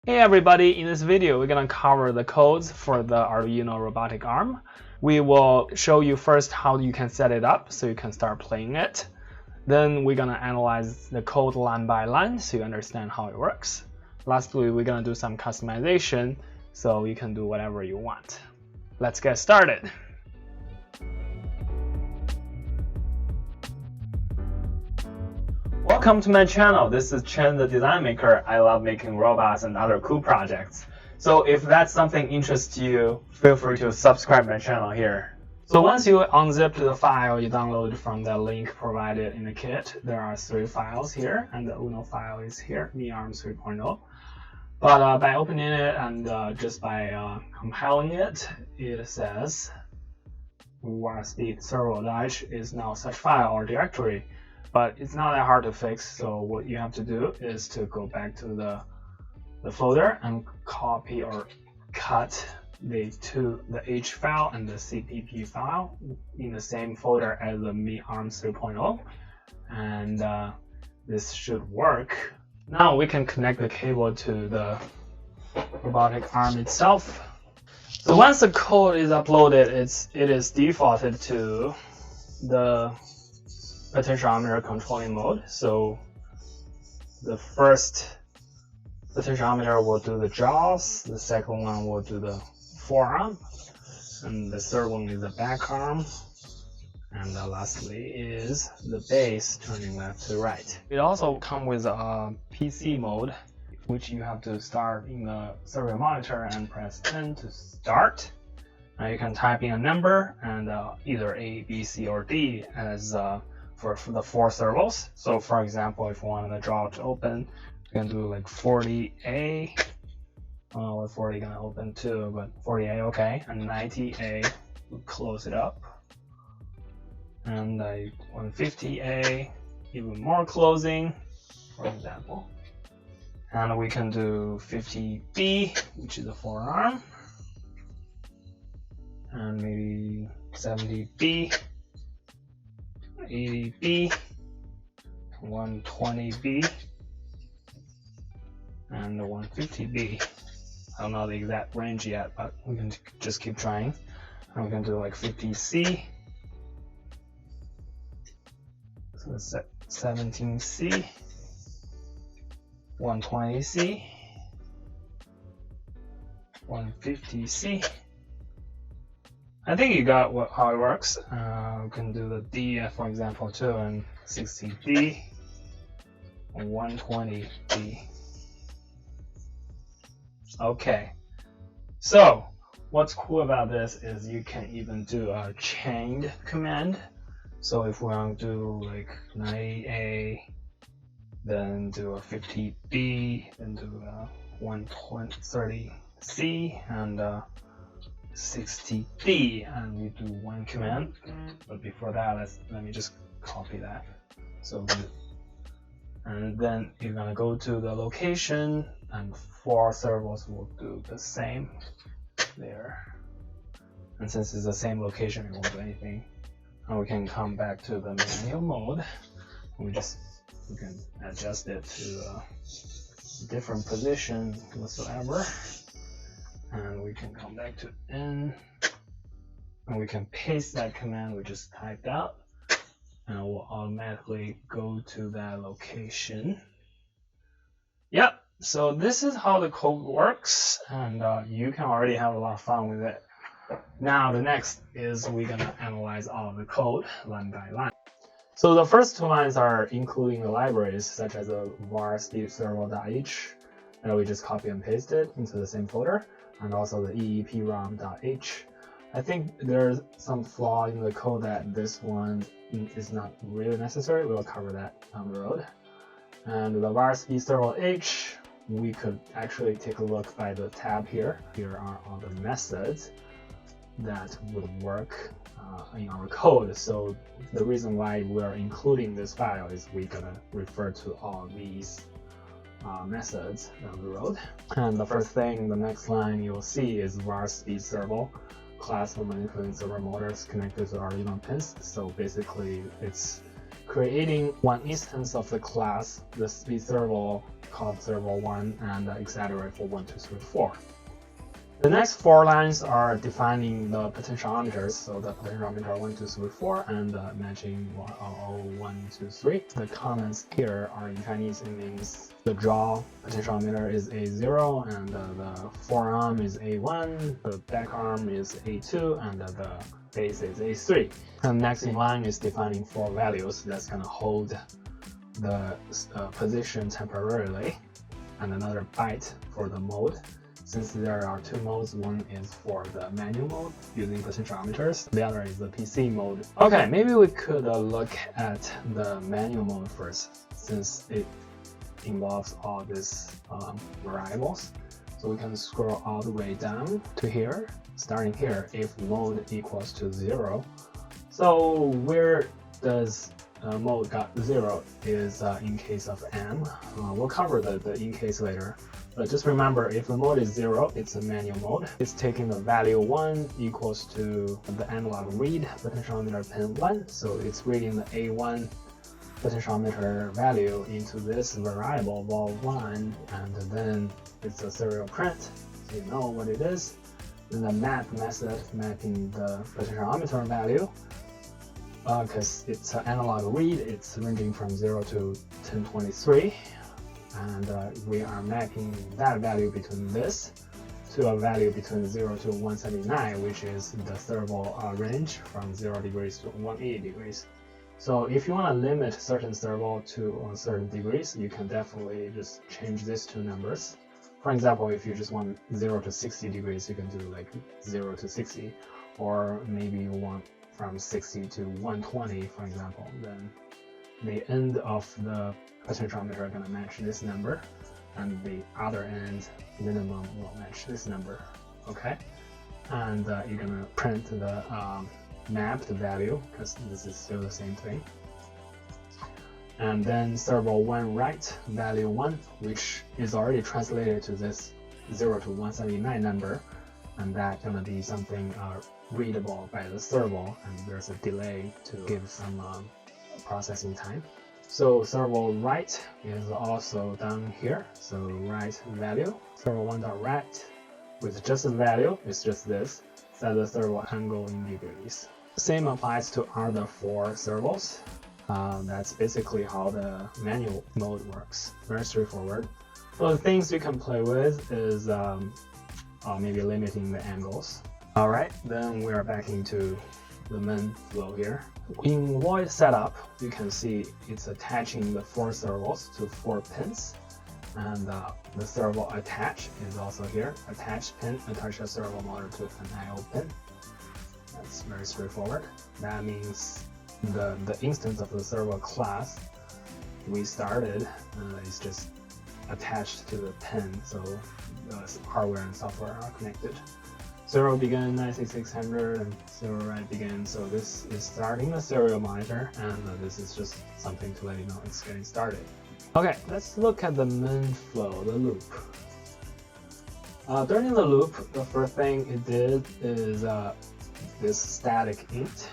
Hey everybody, in this video we're going to cover the codes for the Arduino robotic arm. We will show you first how you can set it up so you can start playing it. Then we're going to analyze the code line by line so you understand how it works. Lastly, we're going to do some customization so you can do whatever you want. Let's get started. Welcome to my channel. This is Chen, the design maker. I love making robots and other cool projects. So if that's something interests you, feel free to subscribe my channel here. So once you unzip the file you download from the link provided in the kit, there are 3 files here, and the Uno file is here, MiArm 3.0. But by opening it and just by compiling it, it says speed servo-dash is now such file or directory. But it's not that hard to fix, so what you have to do is to go back to the folder and copy or cut the H file and the CPP file in the same folder as the MiArm 3.0, and this should work. Now we can connect the cable to the robotic arm itself. So once the code is uploaded, it is defaulted to the potentiometer controlling mode. So the first potentiometer will do the jaws, the second one will do the forearm, and the third one is the back arm, and lastly is the base turning left to right. It also comes with a PC mode, which you have to start in the serial monitor and press N to start. Now you can type in a number and either A, B, C, or D as for the 4 servos. So for example, if you want the draw to open, you can do like 40A. We're 40 gonna open too, but 40A, okay, and 90A, we'll close it up, and 150A, even more closing, for example. And we can do 50B, which is the forearm, and maybe 70B, 80B, 120B, and the 150B. I don't know the exact range yet, but we can just keep trying. And we can do like 50C, so it's 17C, 120C, 150C. I think you got how it works. We can do the D, for example, too, and 60D, and 120D. Okay, so what's cool about this is you can even do a chained command. So if we want to do like 90A, then do a 50B, then do a 130C, and 60D, and we do one command. But before that, let me just copy that. So, and then you're gonna go to the location, and 4 servos will do the same there. And since it's the same location, it won't do anything. And we can come back to the manual mode. We can adjust it to a different position whatsoever. And we can come back to N, and we can paste that command we just typed out, and it will automatically go to that location. Yep, so this is how the code works, and you can already have a lot of fun with it. Now the next is we're gonna analyze all of the code line by line. So the first 2 lines are including the libraries such as the var speed servo.h, and we just copy and paste it into the same folder, and also the eeprom.h. I think there's some flaw in the code that this one is not really necessary. We'll cover that down the road. And the var speed servo.h, we could actually take a look by the tab here. Here are all the methods that would work in our code. So the reason why we're including this file is we're gonna refer to all these methods down the road. And the first thing, the next line you'll see is var speed servo, class for manipulating servo motors connected to Arduino pins. So basically it's creating one instance of the class, the speed servo called servo1, and etc. for 1, 2, 3, 4. The next 4 lines are defining the potentiometers, so the potentiometer 1, 2, 3, 4, and matching 1, 2, 3. The comments here are in Chinese. It means the draw potentiometer is A0, and the forearm is A1, the back arm is A2, and the base is A3. And next in line is defining 4 values that's going to hold the position temporarily, and another byte for the mode. Since there are 2 modes, one is for the manual mode using potentiometers, the other is the PC mode. Okay, maybe we could look at the manual mode first, since it involves all these variables. So we can scroll all the way down to here, starting here, if mode equals to 0. So where does mode got 0 is in case of M. We'll cover the in case later. But just remember, if the mode is 0, it's a manual mode. It's taking the value 1 equals to the analog read potentiometer pin 1. So it's reading the A1 potentiometer value into this variable vol1, and then it's a serial print, so you know what it is. Then the map method mapping the potentiometer value, because it's an analog read, it's ranging from 0 to 1023. And we are mapping that value between this to a value between 0 to 179, which is the servo range from 0 degrees to 180 degrees. So if you want to limit certain servo to certain degrees, you can definitely just change these 2 numbers. For example, if you just want 0 to 60 degrees, you can do like 0 to 60, or maybe you want from 60 to 120, for example. Then the end of the potentiometer are going to match this number, and the other end minimum will match this number. Okay, and you're going to print the mapped value, because this is still the same thing. And then servo 1 write value 1, which is already translated to this 0 to 179 number, and that's going to be something readable by the servo, and there's a delay to give some processing time. So servo write is also done here. So write value, servo1.write with just a value, it's just this, set the servo angle in degrees. Same applies to other 4 servos. That's basically how the manual mode works. Very straightforward. So the things you can play with is maybe limiting the angles. Alright, then we are back into the main flow here. In void setup, you can see it's attaching the 4 servos to 4 pins, and the servo attach is also here. Attach pin, attach a servo motor to an I/O pin. That's very straightforward. That means the instance of the servo class we started is just attached to the pin, so hardware and software are connected. Serial begin 9600 and serial write begin. So this is starting the serial monitor, and this is just something to let you know it's getting started. Okay, let's look at the main flow, the loop. During the loop, the first thing it did is this static int.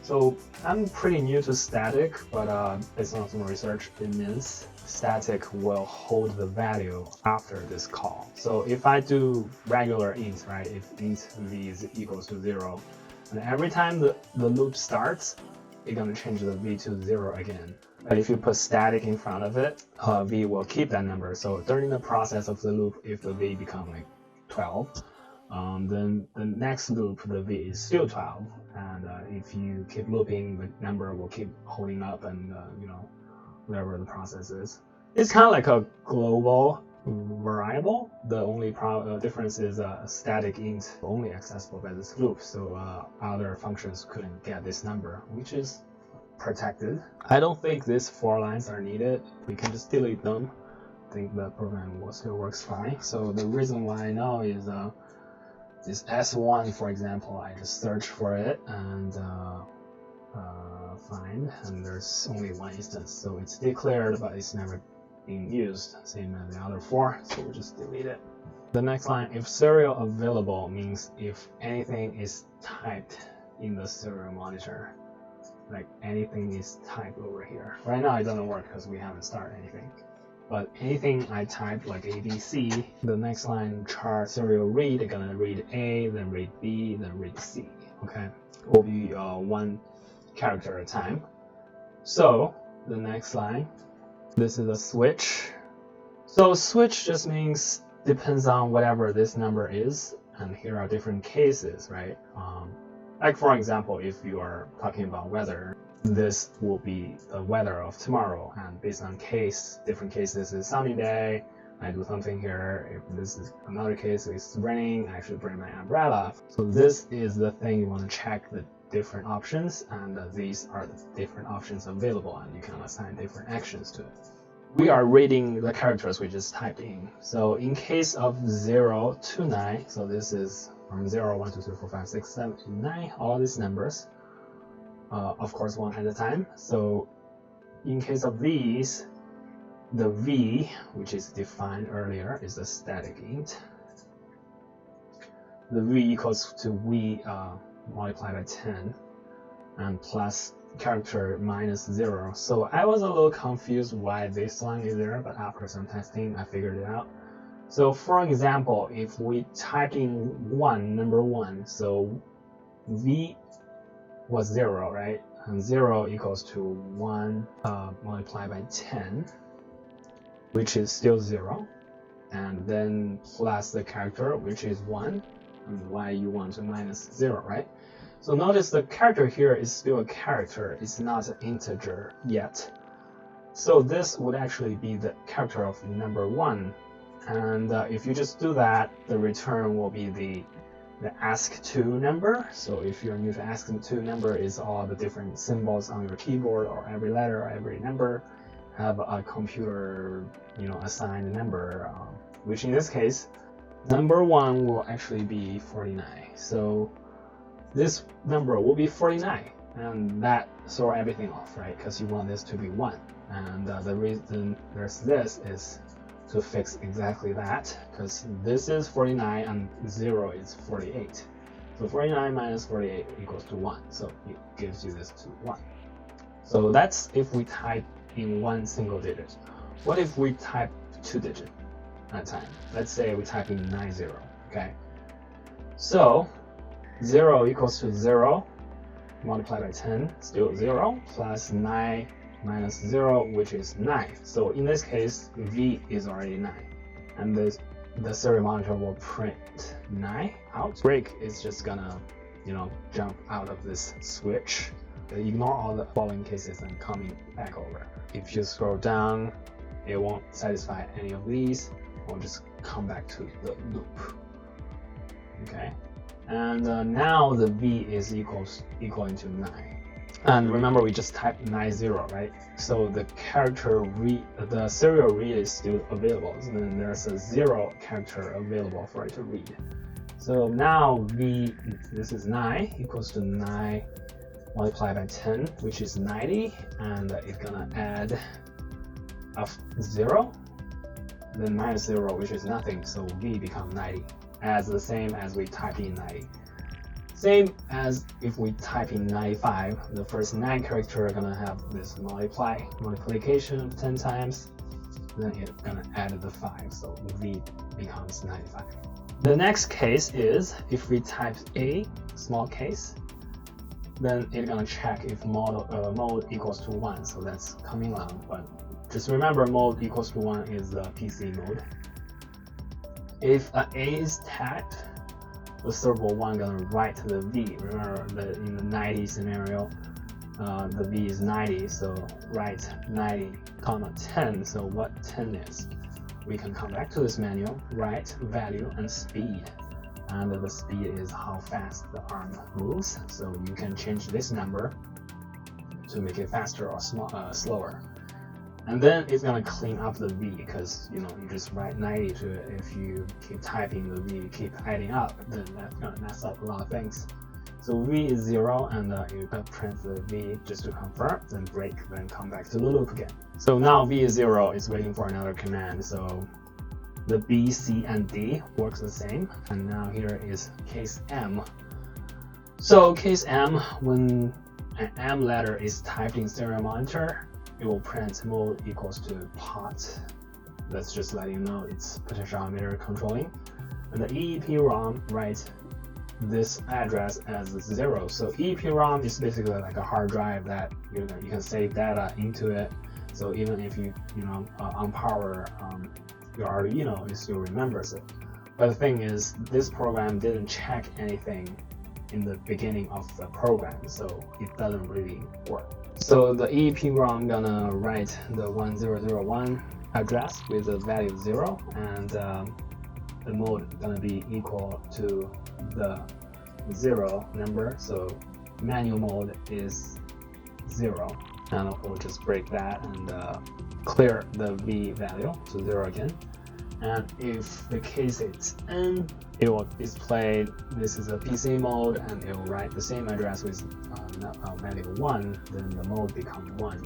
So I'm pretty new to static, but based on some research, it means static will hold the value after this call. So if I do regular int, right, if int v is equals to 0, and every time the loop starts, it's going to change the v to 0 again. But if you put static in front of it, v will keep that number. So during the process of the loop, if the v becomes like 12, then the next loop, the v is still 12. And if you keep looping, the number will keep holding up, and whatever the process is. It's kind of like a global variable. The only difference is static int only accessible by this loop, so other functions couldn't get this number, which is protected. I don't think these 4 lines are needed. We can just delete them. I think the program will still works fine. So the reason why I know is this S1, for example, I just search for it and find, and there's only 1 instance, so it's declared but it's never being used, same as the other 4, so we'll just delete it. The next line, if serial available, means if anything is typed in the serial monitor. like anything is typed over here. Right now it doesn't work because we haven't started anything. But anything I type like ABC, the next line chart serial read, it's gonna read A, then read B, then read C. Okay, it will be 1 character at a time. So the next line, this is a switch. So switch just means depends on whatever this number is, and here are different cases, right? Like for example, if you are talking about weather, this will be the weather of tomorrow, and based on different cases is sunny day, I do something here. If this is another case, it's raining, I should bring my umbrella. So this is the thing you want to check the different options, and these are the different options available, and you can assign different actions to it. We are reading the characters we just typed in. So in case of 0 to 9, so this is from 0, 1, 2, 3, 4, 5, 6, 7, 8, 9, all these numbers, of course one at a time. So in case of these, the v, which is defined earlier, is a static int. The v equals to v multiplied by 10 and plus character minus 0. So I was a little confused why this line is there, but after some testing I figured it out. So for example, if we type in number 1, so v was 0, right? And 0 equals to 1 multiplied by 10, which is still 0, and then plus the character, which is 1, and why you want to minus 0, right? So notice the character here is still a character, it's not an integer yet. So this would actually be the character of number 1. And if you just do that, the return will be the ask2 number. So if you're new to ask2 number, is all the different symbols on your keyboard, or every letter or every number have a computer, assigned number, which in this case, number 1 will actually be 49. So this number will be 49, and that throw everything off, right? Because you want this to be 1. And the reason there's this is to fix exactly that, because this is 49 and 0 is 48. So 49 minus 48 equals to 1. So it gives you this to 1. So that's if we type in 1 single digit. What if we type 2 digits at a time? Let's say we type in 90, okay? So 0 equals to 0 multiplied by 10, still 0, plus 9 minus 0, which is 9. So in this case, v is already 9. And the serial monitor will print 9 out. Break is just gonna, jump out of this switch. Ignore all the following cases and coming back over. If you scroll down, it won't satisfy any of these. We'll just come back to the loop. Okay. And now the v is equaling to 9. And remember, we just typed 90, right? So the character read, the serial read is still available. So then there's a 0 character available for it to read. So now v, this is 9, equals to 9 multiplied by 10, which is 90, and it's gonna add a 0, then minus 0, which is nothing. So v becomes 90. As the same as we type in 90. Same as if we type in 95, the first 9 character are gonna have this multiplication of 10 times, then it's gonna add the 5, so v becomes 95. The next case is if we type a small case, then it's gonna check if mode equals to 1, so that's coming along, but just remember mode equals to 1 is the PC mode. If a is tagged, the servo 1 gonna write the v. Remember that in the 90 scenario, the v is 90, so write 90, 10. So what 10 is? We can come back to this menu, write value and speed. And the speed is how fast the arm moves. So you can change this number to make it faster or slower. And then it's gonna clean up the v, because you just write 90 to it. If you keep typing the v, keep adding up, then that's gonna mess up a lot of things. So v is 0, and you can print the v just to confirm, then break, then come back to the loop again. So now v is 0, it's waiting for another command. So the b, c, and d works the same. And now here is case m. So case m, when an M letter is typed in serial monitor, it will print mode equals to PART. That's just letting you know it's potentiometer controlling. And the EEPROM writes this address as 0. So EEPROM is basically like a hard drive that you can save data into it. So even if you unpower your Arduino, it still remembers it. But the thing is, this program didn't check anything in the beginning of the program, so it doesn't really work. So the EEPROM gonna write the 1001 address with the value 0, and the mode gonna be equal to the 0 number. So manual mode is 0, and we'll just break that and clear the V value to 0 again. And if the case it's N, it will display this is a PC mode, and it will write the same address with value 1, then the mode becomes 1.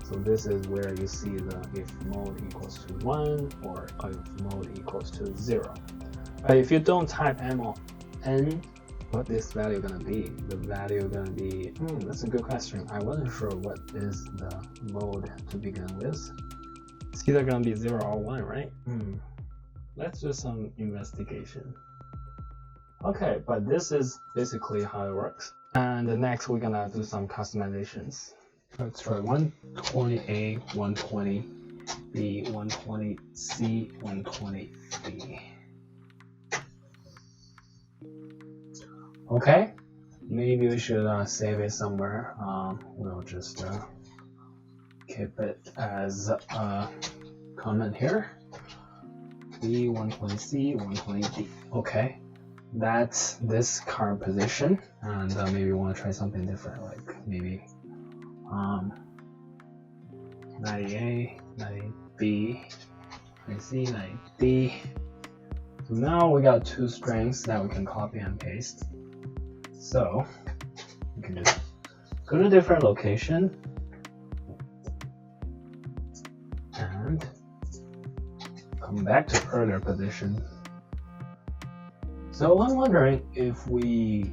So this is where you see the if mode equals to 1 or if mode equals to 0. But if you don't type M or N, what this value gonna be? The value gonna be, that's a good question. I wasn't sure what is the mode to begin with. It's either gonna be 0 or 1, right? Let's do some investigation. Okay, but this is basically how it works. And next we're gonna do some customizations. Let's try 120A, 120B, 120C, 120D. Okay, maybe we should save it somewhere. We'll just keep it as a comment here. B, 120C, 120D. Okay, that's this current position, and maybe we want to try something different, like maybe 90A, 90B, 90C, 90D. So now we got two strings that we can copy and paste. So we can just go to a different location and come back to earlier position. So I'm wondering if we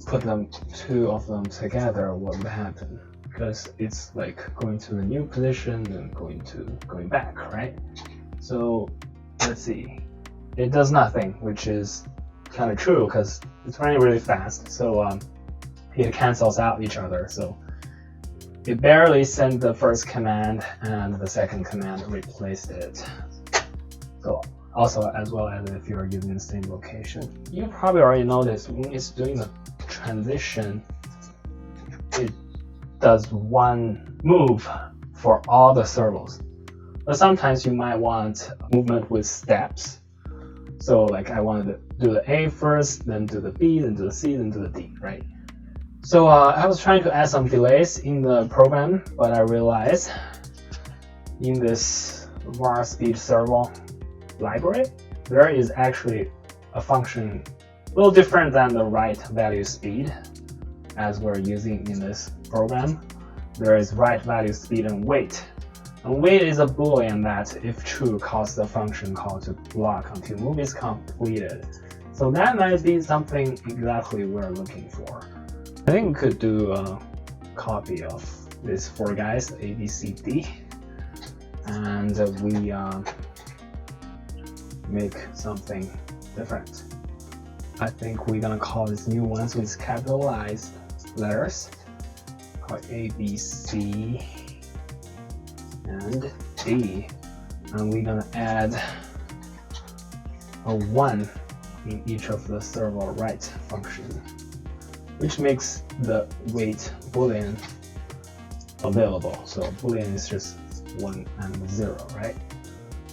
put two of them together, what would happen? Because it's like going to the new position and going back, right? So let's see. It does nothing, which is kind of true because it's running really fast. So it cancels out each other. So it barely sent the first command, and the second command replaced it. So also, as well as if you're using the same location, you probably already noticed when it's doing the transition, it does one move for all the servos. But sometimes you might want movement with steps. So like I wanted to do the A first, then do the B, then do the C, then do the D, right? So I was trying to add some delays in the program, but I realized in this var speed servo library, there is actually a function a little different than the write value speed as we're using in this program. There is write value speed and wait. And wait is a boolean that, if true, calls the function call to block until move is completed. So that might be something exactly we're looking for. I think we could do a copy of these four guys, A, B, C, D, and we make something different. I think we're gonna call these new ones with capitalized letters, called A, B, C, and D, and we're gonna add a 1 in each of the servo write function, which makes the wait boolean available. So boolean is just 1 and 0, right?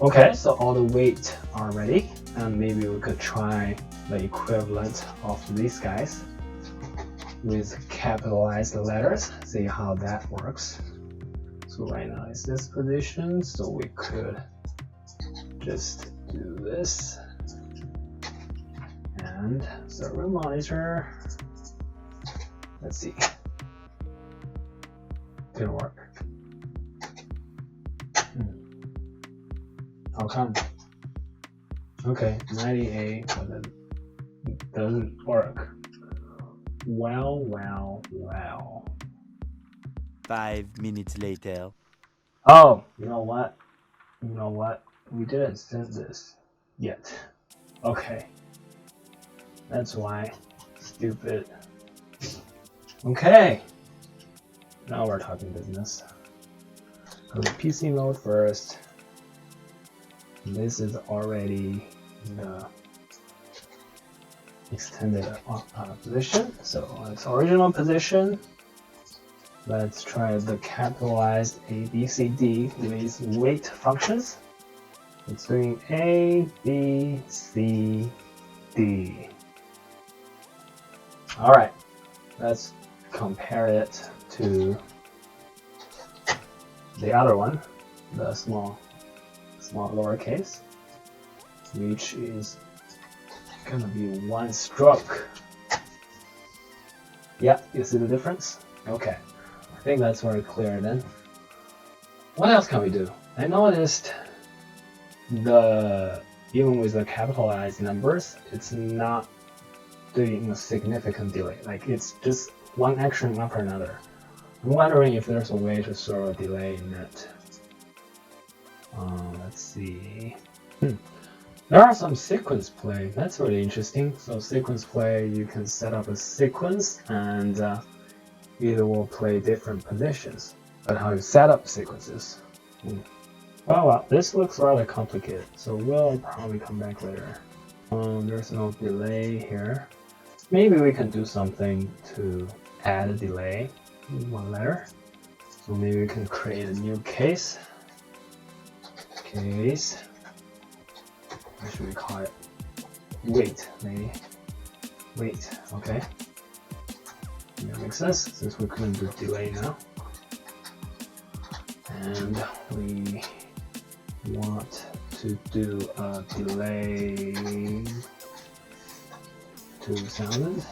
Okay, so all the wait are ready, and maybe we could try the equivalent of these guys with capitalized letters, see how that works. So right now it's this position, so we could just do this and server monitor. Let's see. Didn't work. How come? Okay, 98, but it doesn't work. Well. 5 minutes later. Oh, you know what? We didn't send this yet. Okay. That's why. Stupid. Okay. Now we're talking business. Go to PC mode first. This is already the extended position. So its original position. Let's try the capitalized A, B, C, D with wait functions. It's doing A, B, C, D. All right, let's compare it to the other one, the small lowercase, which is gonna be one stroke. Yeah, you see the difference? Okay, I think that's very clear then. What else can we do? I noticed even with the capitalized numbers, it's not doing a significant delay. Like it's just one action after another. I'm wondering if there's a way to throw a delay in it. Let's see. There are some sequence play. That's really interesting. So sequence play, you can set up a sequence and it will play different positions. But how you set up sequences? Well, this looks rather complicated. So we'll probably come back later. There's no delay here. Maybe we can do something to add a delay in one letter. So maybe we can create a new case. What should we call it? Wait, maybe. Wait, okay. That makes sense since we couldn't do delay now. And we want to do a delay 2000.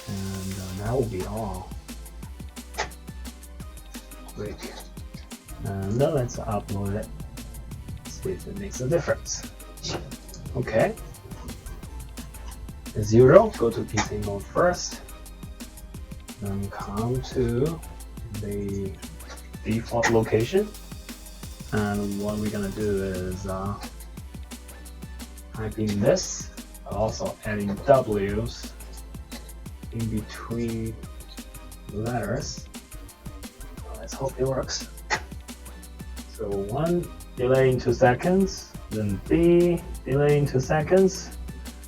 And that will be all. Quick. And let's upload it. See if it makes a difference. Okay. 0, go to PC mode first. Then come to the default location. And what we're gonna do is type in this, also adding W's in between letters. Let's hope it works. So 1 delay in 2 seconds, then B delay in 2 seconds,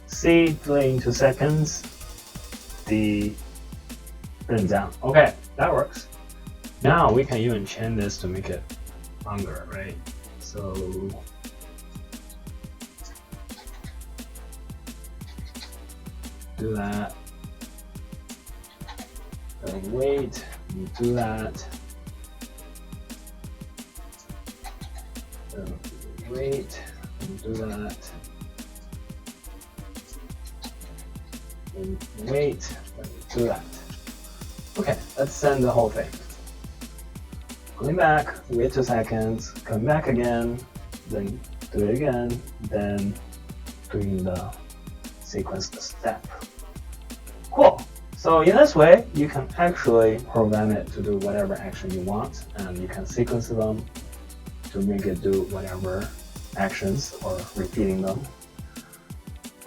C delay in 2 seconds, D then down. Okay, that works. Now we can even change this to make it longer, right? So do that. Then wait, do that. Then wait, do that. Then wait, do that. Okay, let's send the whole thing. Going back, wait 2 seconds, come back again, then do it again, then doing the sequence step. Cool. So in this way, you can actually program it to do whatever action you want, and you can sequence them to make it do whatever actions or repeating them.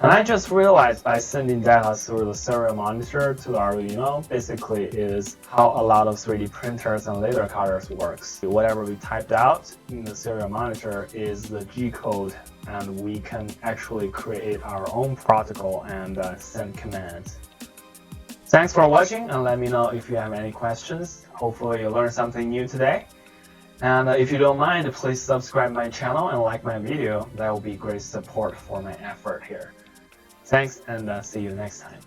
And I just realized by sending data through the serial monitor to the Arduino basically is how a lot of 3D printers and laser cutters works. Whatever we typed out in the serial monitor is the G code, and we can actually create our own protocol and send commands. Thanks for watching, and let me know if you have any questions. Hopefully you learned something new today. And if you don't mind, please subscribe my channel and like my video. That will be great support for my effort here. Thanks, and see you next time.